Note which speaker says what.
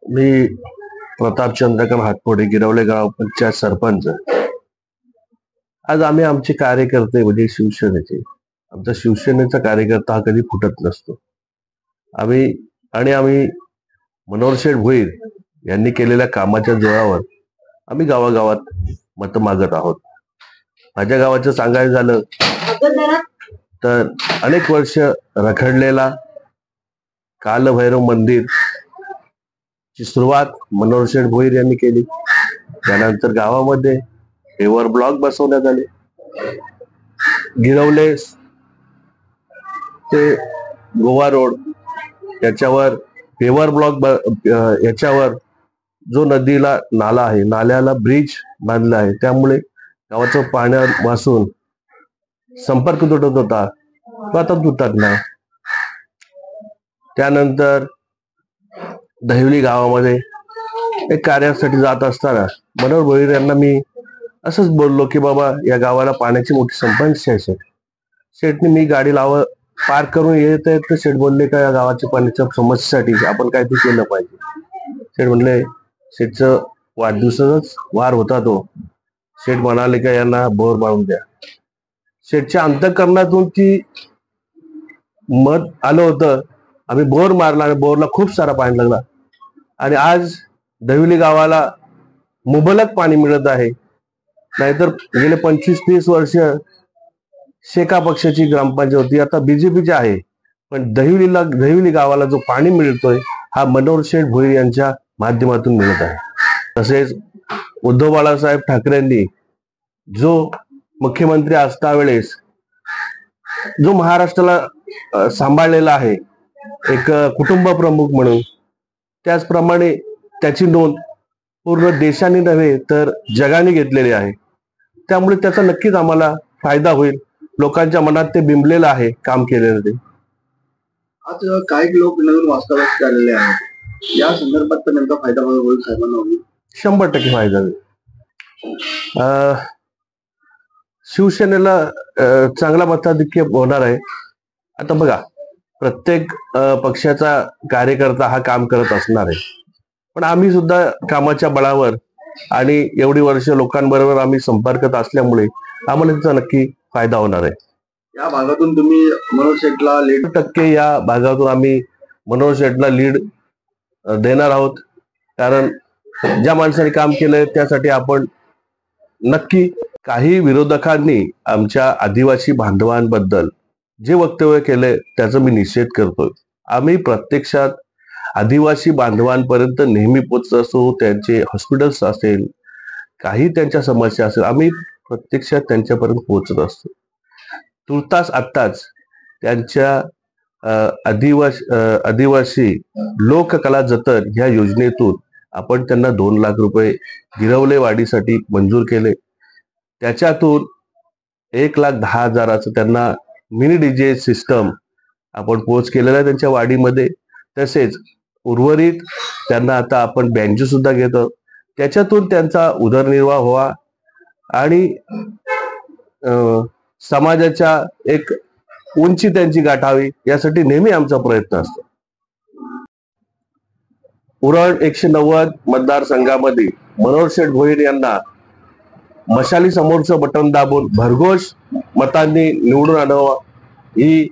Speaker 1: मी प्रताप चंद्रकांत हातपोडे, गिरवले गाव पंचायत सरपंच. आज आम्ही आमचे कार्यकर्ते म्हणजे शिवसेनेचे, आमचा शिवसेनेचा कार्यकर्ता हा कधी फुटत नसतो. आम्ही मनोहर शेठ भोईर यांनी केलेल्या कामाच्या जोरावर आम्ही गावागावात मत मागत आहोत. माझ्या गावाचं सांगायचं झालं तर अनेक वर्ष रखडलेला कालभैरव मंदिर ची सुरुवात मनोहर शेठ भोईर यांनी केली. त्यानंतर गावामध्ये पेवर ब्लॉक बसवण्यात आले. गिरवले ते गोवा रोड याच्यावर पेवर ब्लॉक याच्यावर जो नदीला नाला आहे, नाल्याला ब्रिज बांधला आहे, त्यामुळे गावाचं पाण्यात वासून संपर्क तुटत होता, तो आता तुटत नाही. त्यानंतर दहिवली गावामध्ये एक कार्यासाठी जात असताना मनोहर भोईर यांना मी असंच बोललो की बाबा या गावाला पाण्याची मोठी समस्या आहे. शेठने मी गाडी पार्क करून येत आहेत तर शेठ बोलले का या गावाच्या पाण्याच्या समस्येसाठी आपण काहीतरी केलं पाहिजे. शेठ म्हणले, शेठचं वाढदिवसाचाच वार होता तो. शेठ म्हणाले का यांना बोर मारून द्या. शेठच्या अंतःकरणातून ती मत आलं होतं. आम्ही बोर मारला आणि बोरला खूप सारा पाणी लागला आणि आज दहिवली गावाला मुबलक पाणी मिळत आहे. नाहीतर गेले 25-30 वर्ष शेका पक्षाची ग्रामपंचायत होती, आता बीजेपीची आहे, पण दहिवली गावाला जो पाणी मिळतोय हा मनोहर शेठ भोईर यांच्या माध्यमातून मिळत आहे. तसेच उद्धव बाळासाहेब ठाकरेंनी जो मुख्यमंत्री असता वेळेस जो महाराष्ट्राला सांभाळलेला आहे एक कुटुंब प्रमुख म्हणून, त्याचप्रमाणे त्याची नोंद पूर्ण देशाने नव्हे तर जगाने घेतलेली आहे. त्यामुळे त्याचा नक्कीच आम्हाला फायदा होईल. लोकांच्या मनात ते बिंबलेलं आहे काम केलेलं. ते
Speaker 2: आज काही लोक नवीन वास्तव्यात आलेले आहेत, या संदर्भात तर नेमका फायदा होईल साहेबांना? होईल,
Speaker 1: 100% फायदा होईल. शिवसेनेला चांगला मताधिक्य होणार आहे. आता बघा, प्रत्येक पक्षाचा कार्यकर्ता हा काम करत असणार आहे, पण आम्ही सुद्धा कामाच्या बळावर आणि एवढी वर्ष लोकांबरोबर आम्ही संपर्कात असल्यामुळे आम्हाला त्याचा नक्की फायदा होणार आहे.
Speaker 2: या भागातून तुम्ही मनोहर शेठला लीड
Speaker 1: 100% या भागातून आम्ही मनोहर शेठला लीड देणार आहोत. कारण ज्या माणसाने काम केलंय त्यासाठी आपण नक्की. काही विरोधकांनी आमच्या आदिवासी बांधवांबद्दल जे वक्तव्य केलंय त्याचा मी निषेध करतोय. आम्ही प्रत्यक्षात आदिवासी बांधवांपर्यंत नेहमी पोहोचत असतो. त्यांचे हॉस्पिटल्स असेल, काही त्यांच्या समस्या असेल, आम्ही प्रत्यक्षात त्यांच्यापर्यंत पोहोचत असतो. तुर्तास आत्ताच त्यांच्या आदिवासी लोककला जतन ह्या योजनेतून आपण त्यांना 2 लाख रुपये गिरवले वाढीसाठी मंजूर केले. त्याच्यातून 1,10,000 त्यांना मिनी डीजे सिस्टम आपण पोच केलेला आहे त्यांच्या वाडीमध्ये. तसेच उर्वरित त्यांना आता आपण बँजो सुद्धा घेतो. त्याच्यातून त्यांचा उदरनिर्वाह व्हावा आणि समाजाच्या एक उंची त्यांची गाठावी यासाठी नेहमी आमचा प्रयत्न असतो. उरण 190 मतदारसंघामध्ये मनोहर शेठ भोईर यांना मशाली समोरचं बटन दाबून भरघोष मतांनी निवडून आणावं ही